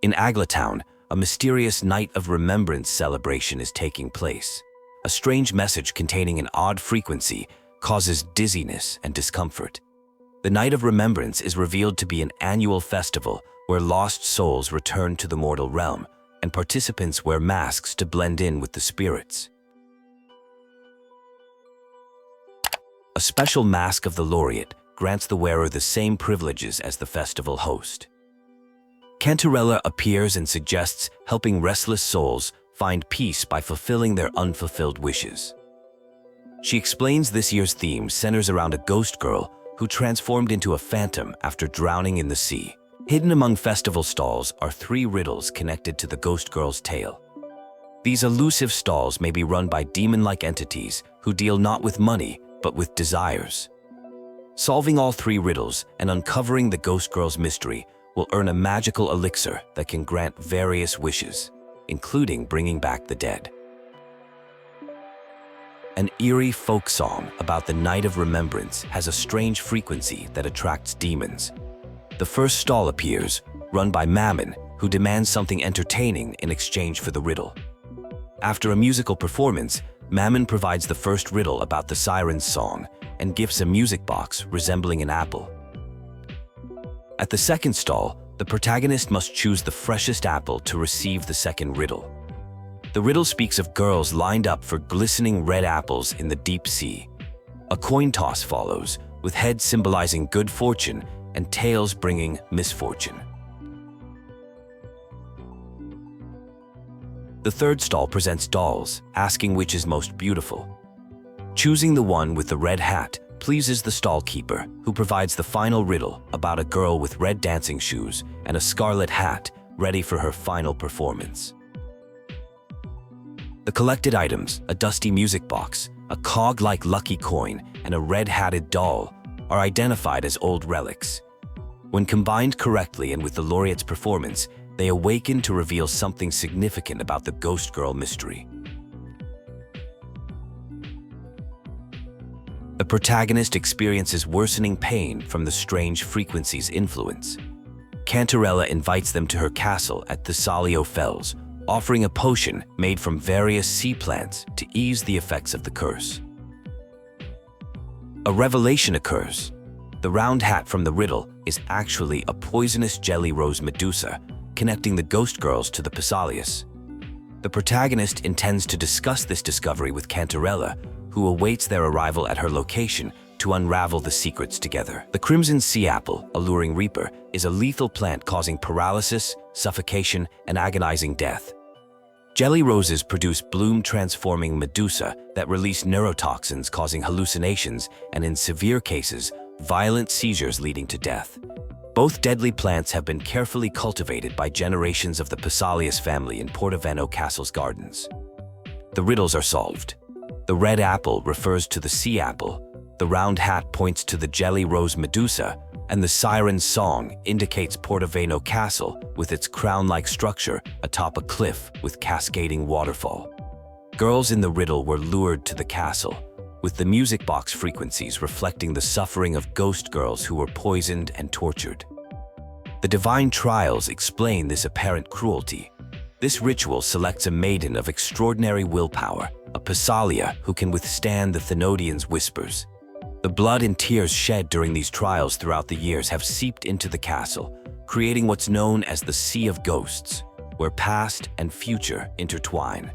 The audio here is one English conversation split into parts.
In Aglatown, a mysterious Night of Remembrance celebration is taking place. A strange message containing an odd frequency causes dizziness and discomfort. The Night of Remembrance is revealed to be an annual festival where lost souls return to the mortal realm, and participants wear masks to blend in with the spirits. A special mask of the laureate grants the wearer the same privileges as the festival host. Cantarella appears and suggests helping restless souls find peace by fulfilling their unfulfilled wishes. She explains this year's theme centers around a ghost girl who transformed into a phantom after drowning in the sea. Hidden among festival stalls are 3 riddles connected to the ghost girl's tale. These elusive stalls may be run by demon-like entities who deal not with money, but with desires. Solving all 3 riddles and uncovering the ghost girl's mystery will earn a magical elixir that can grant various wishes, including bringing back the dead. An eerie folk song about the Night of Remembrance has a strange frequency that attracts demons. The first stall appears, run by Mammon, who demands something entertaining in exchange for the riddle. After a musical performance, Mammon provides the first riddle about the siren's song and gifts a music box resembling an apple. At the second stall, the protagonist must choose the freshest apple to receive the second riddle. The riddle speaks of girls lined up for glistening red apples in the deep sea. A coin toss follows, with heads symbolizing good fortune and tails bringing misfortune. The third stall presents dolls, asking which is most beautiful. Choosing the one with the red hat pleases the stall keeper, who provides the final riddle about a girl with red dancing shoes and a scarlet hat ready for her final performance. The collected items, a dusty music box, a cog-like lucky coin, and a red-hatted doll, are identified as old relics. When combined correctly and with the laureate's performance, they awaken to reveal something significant about the ghost girl mystery. The protagonist experiences worsening pain from the strange frequency's influence. Cantarella invites them to her castle at Pesalia Fells, offering a potion made from various sea plants to ease the effects of the curse. A revelation occurs. The round hat from the riddle is actually a poisonous jelly rose medusa, connecting the ghost girls to the Pesalias. The protagonist intends to discuss this discovery with Cantarella, who awaits their arrival at her location to unravel the secrets together. The crimson sea apple, alluring reaper, is a lethal plant causing paralysis, suffocation, and agonizing death. Jelly roses produce bloom-transforming medusa that release neurotoxins causing hallucinations and, in severe cases, violent seizures leading to death. Both deadly plants have been carefully cultivated by generations of the Pesalias family in Portoveno Castle's gardens. The riddles are solved. The red apple refers to the sea apple, the round hat points to the jelly rose medusa, and the siren's song indicates Portoveno Castle with its crown-like structure atop a cliff with cascading waterfall. Girls in the riddle were lured to the castle, with the music box frequencies reflecting the suffering of ghost girls who were poisoned and tortured. The divine trials explain this apparent cruelty. This ritual selects a maiden of extraordinary willpower, a Pesalia who can withstand the Thenodians' whispers. The blood and tears shed during these trials throughout the years have seeped into the castle, creating what's known as the Sea of Ghosts, where past and future intertwine.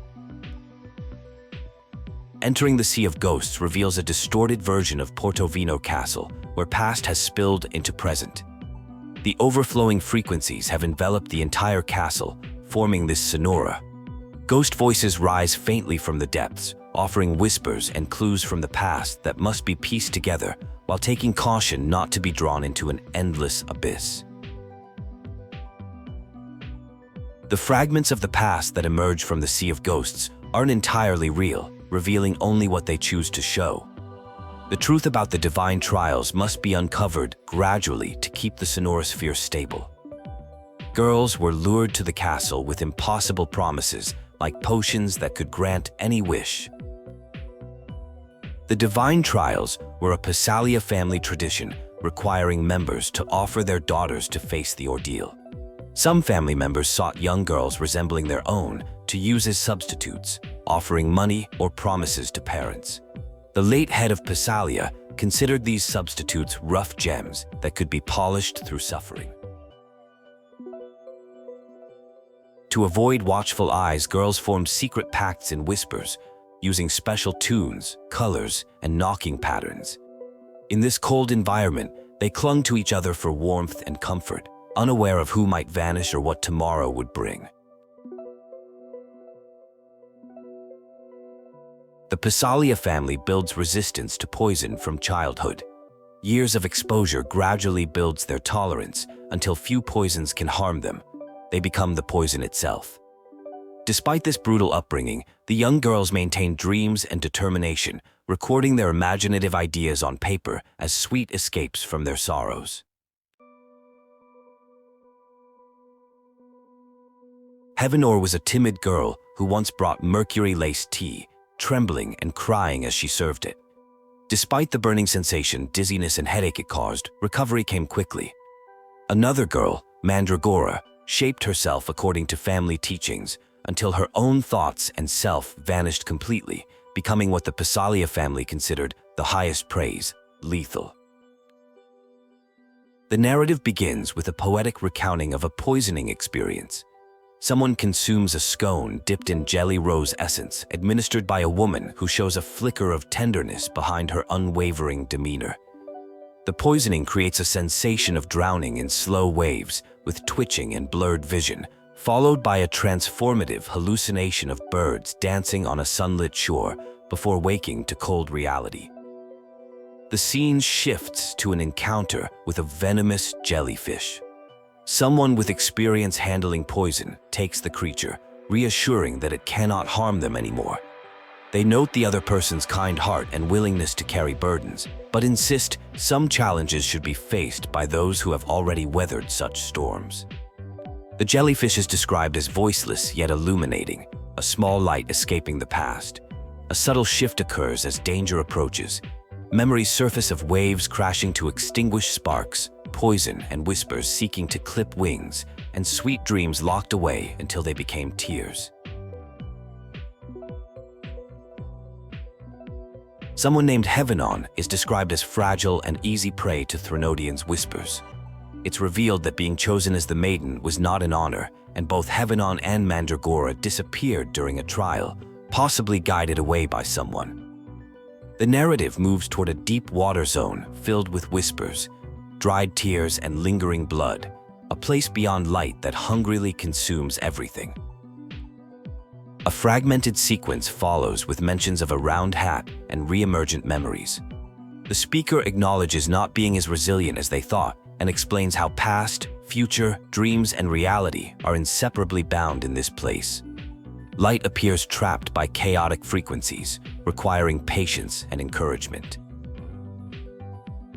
Entering the Sea of Ghosts reveals a distorted version of Portoveno Castle, where past has spilled into present. The overflowing frequencies have enveloped the entire castle, forming this Sonora. Ghost voices rise faintly from the depths, offering whispers and clues from the past that must be pieced together while taking caution not to be drawn into an endless abyss. The fragments of the past that emerge from the Sea of Ghosts aren't entirely real, revealing only what they choose to show. The truth about the divine trials must be uncovered gradually to keep the Sonora sphere stable. Girls were lured to the castle with impossible promises, like potions that could grant any wish. The divine trials were a Pesalia family tradition requiring members to offer their daughters to face the ordeal. Some family members sought young girls resembling their own to use as substitutes, offering money or promises to parents. The late head of Pesalia considered these substitutes rough gems that could be polished through suffering. To avoid watchful eyes, girls formed secret pacts in whispers, using special tunes, colors, and knocking patterns. In this cold environment, they clung to each other for warmth and comfort, unaware of who might vanish or what tomorrow would bring. The Pesalia family builds resistance to poison from childhood. Years of exposure gradually builds their tolerance until few poisons can harm them. They become the poison itself. Despite this brutal upbringing, the young girls maintain dreams and determination, recording their imaginative ideas on paper as sweet escapes from their sorrows. Heavenon was a timid girl who once brought mercury-laced tea, trembling and crying as she served it. Despite the burning sensation, dizziness, and headache it caused, recovery came quickly. Another girl, Mandragora, shaped herself according to family teachings until her own thoughts and self vanished completely, becoming what the Pesalia family considered the highest praise, lethal. The narrative begins with a poetic recounting of a poisoning experience. Someone consumes a scone dipped in jelly rose essence, administered by a woman who shows a flicker of tenderness behind her unwavering demeanor. The poisoning creates a sensation of drowning in slow waves with twitching and blurred vision, followed by a transformative hallucination of birds dancing on a sunlit shore before waking to cold reality. The scene shifts to an encounter with a venomous jellyfish. Someone with experience handling poison takes the creature, reassuring that it cannot harm them anymore. They note the other person's kind heart and willingness to carry burdens, but insist some challenges should be faced by those who have already weathered such storms. The jellyfish is described as voiceless yet illuminating, a small light escaping the past. A subtle shift occurs as danger approaches. Memories surface of waves crashing to extinguish sparks, poison and whispers seeking to clip wings, and sweet dreams locked away until they became tears. Someone named Heavenon is described as fragile and easy prey to Threnodian's whispers. It's revealed that being chosen as the maiden was not an honor, and both Heavenon and Mandragora disappeared during a trial, possibly guided away by someone. The narrative moves toward a deep water zone filled with whispers, dried tears, and lingering blood, a place beyond light that hungrily consumes everything. A fragmented sequence follows with mentions of a round hat and re-emergent memories. The speaker acknowledges not being as resilient as they thought and explains how past, future, dreams, and reality are inseparably bound in this place. Light appears trapped by chaotic frequencies, requiring patience and encouragement.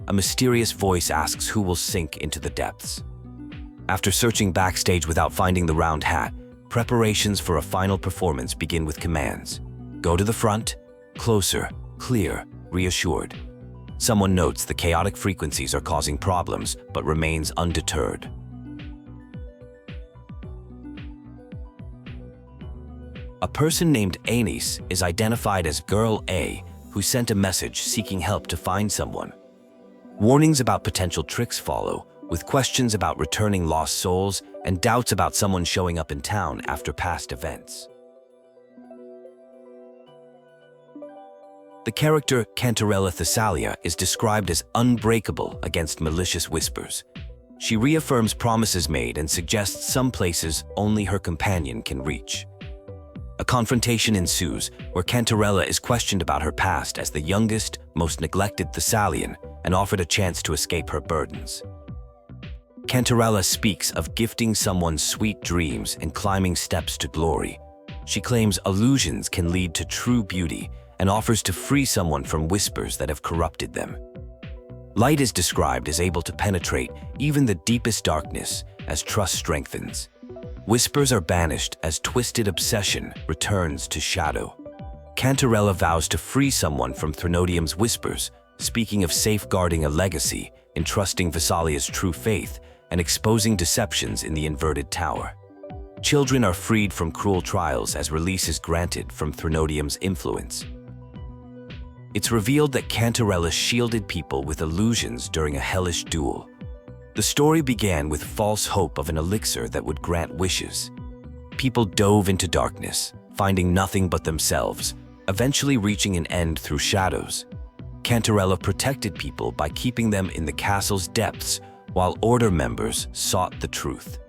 A mysterious voice asks who will sink into the depths. After searching backstage without finding the round hat, preparations for a final performance begin with commands. Go to the front, closer, clear, reassured. Someone notes the chaotic frequencies are causing problems, but remains undeterred. A person named Anis is identified as Girl A, who sent a message seeking help to find someone. Warnings about potential tricks follow, with questions about returning lost souls and doubts about someone showing up in town after past events. The character Cantarella Pesalia is described as unbreakable against malicious whispers. She reaffirms promises made and suggests some places only her companion can reach. A confrontation ensues where Cantarella is questioned about her past as the youngest, most neglected Thessalian and offered a chance to escape her burdens. Cantarella speaks of gifting someone sweet dreams and climbing steps to glory. She claims illusions can lead to true beauty and offers to free someone from whispers that have corrupted them. Light is described as able to penetrate even the deepest darkness as trust strengthens. Whispers are banished as twisted obsession returns to shadow. Cantarella vows to free someone from Threnodium's whispers, speaking of safeguarding a legacy, entrusting Pesalia's true faith, and exposing deceptions in the inverted tower. Children are freed from cruel trials as release is granted from Threnodium's influence. It's revealed that Cantarella shielded people with illusions during a hellish duel. The story began with false hope of an elixir that would grant wishes. People dove into darkness, finding nothing but themselves, eventually reaching an end through shadows. Cantarella protected people by keeping them in the castle's depths, while Order members sought the truth.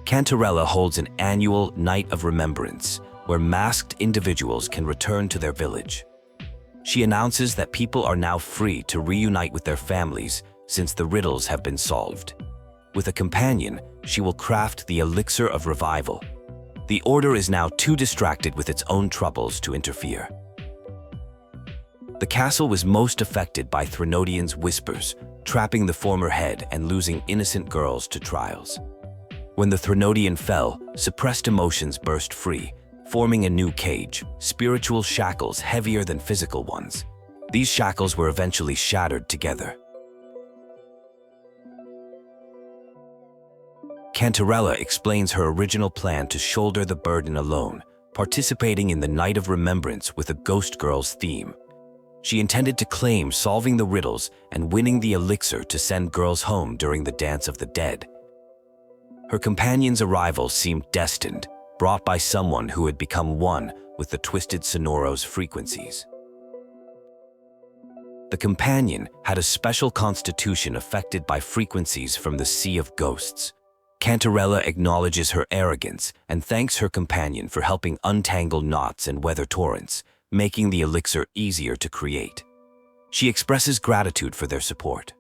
Cantarella holds an annual Night of Remembrance, where masked individuals can return to their village. She announces that people are now free to reunite with their families since the riddles have been solved. With a companion, she will craft the Elixir of Revival. The Order is now too distracted with its own troubles to interfere. The castle was most affected by Threnodian's whispers, trapping the former head and losing innocent girls to trials. When the Threnodian fell, suppressed emotions burst free, forming a new cage, spiritual shackles heavier than physical ones. These shackles were eventually shattered together. Cantarella explains her original plan to shoulder the burden alone, participating in the Night of Remembrance with a Ghost Girls theme. She intended to claim solving the riddles and winning the elixir to send girls home during the Dance of the Dead. Her companion's arrival seemed destined, brought by someone who had become one with the twisted Sonora's frequencies. The companion had a special constitution affected by frequencies from the Sea of Ghosts. Cantarella acknowledges her arrogance and thanks her companion for helping untangle knots and weather torrents, making the elixir easier to create. She expresses gratitude for their support.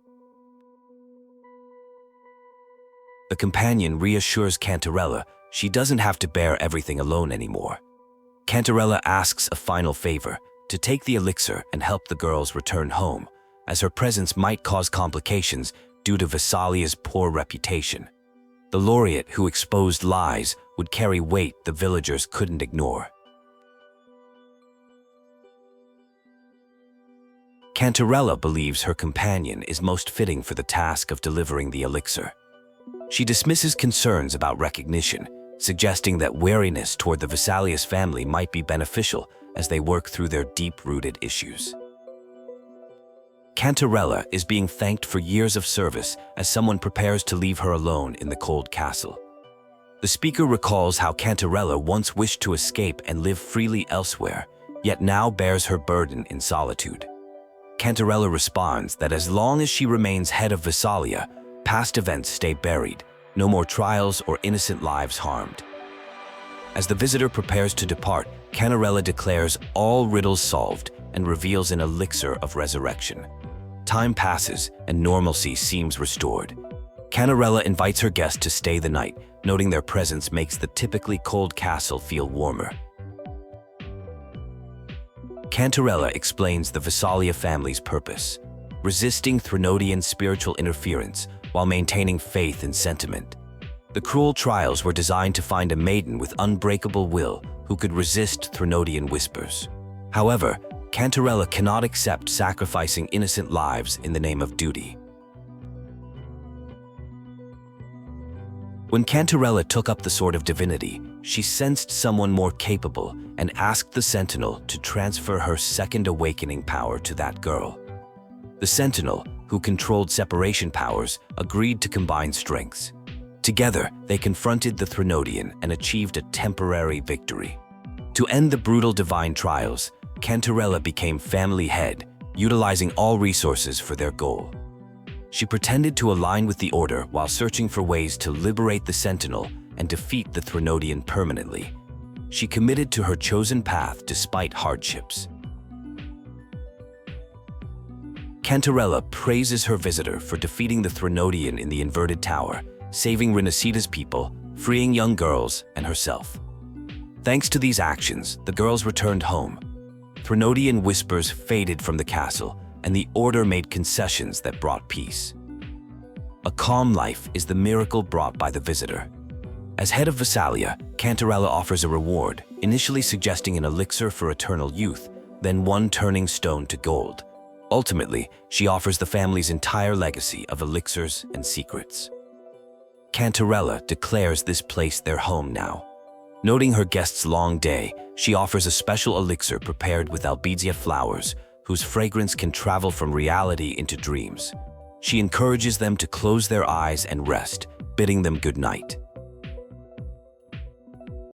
The companion reassures Cantarella she doesn't have to bear everything alone anymore. Cantarella asks a final favor, to take the elixir and help the girls return home, as her presence might cause complications due to Pesalia's poor reputation. The laureate who exposed lies would carry weight the villagers couldn't ignore. Cantarella believes her companion is most fitting for the task of delivering the elixir. She dismisses concerns about recognition, suggesting that wariness toward the Pesalia's family might be beneficial as they work through their deep-rooted issues. Cantarella is being thanked for years of service as someone prepares to leave her alone in the cold castle. The speaker recalls how Cantarella once wished to escape and live freely elsewhere, yet now bears her burden in solitude. Cantarella responds that as long as she remains head of Pesalia, past events stay buried, no more trials or innocent lives harmed. As the visitor prepares to depart, Cantarella declares all riddles solved and reveals an elixir of resurrection. Time passes and normalcy seems restored. Cantarella invites her guests to stay the night, noting their presence makes the typically cold castle feel warmer. Cantarella explains the Pesalia family's purpose, resisting Threnodian spiritual interference while maintaining faith and sentiment. The cruel trials were designed to find a maiden with unbreakable will who could resist Threnodian whispers. However, Cantarella cannot accept sacrificing innocent lives in the name of duty. When Cantarella took up the Sword of Divinity, she sensed someone more capable and asked the Sentinel to transfer her second awakening power to that girl. The Sentinel, who controlled separation powers, agreed to combine strengths. Together, they confronted the Threnodian and achieved a temporary victory. To end the brutal divine trials, Cantarella became family head, utilizing all resources for their goal. She pretended to align with the Order while searching for ways to liberate the Sentinel and defeat the Threnodian permanently. She committed to her chosen path despite hardships. Cantarella praises her visitor for defeating the Threnodian in the inverted tower, saving Renaceda's people, freeing young girls, and herself. Thanks to these actions, the girls returned home. Threnodian whispers faded from the castle, and the Order made concessions that brought peace. A calm life is the miracle brought by the visitor. As head of Pesalia, Cantarella offers a reward, initially suggesting an elixir for eternal youth, then one turning stone to gold. Ultimately, she offers the family's entire legacy of elixirs and secrets. Cantarella declares this place their home now. Noting her guests' long day, she offers a special elixir prepared with albizia flowers, whose fragrance can travel from reality into dreams. She encourages them to close their eyes and rest, bidding them good night.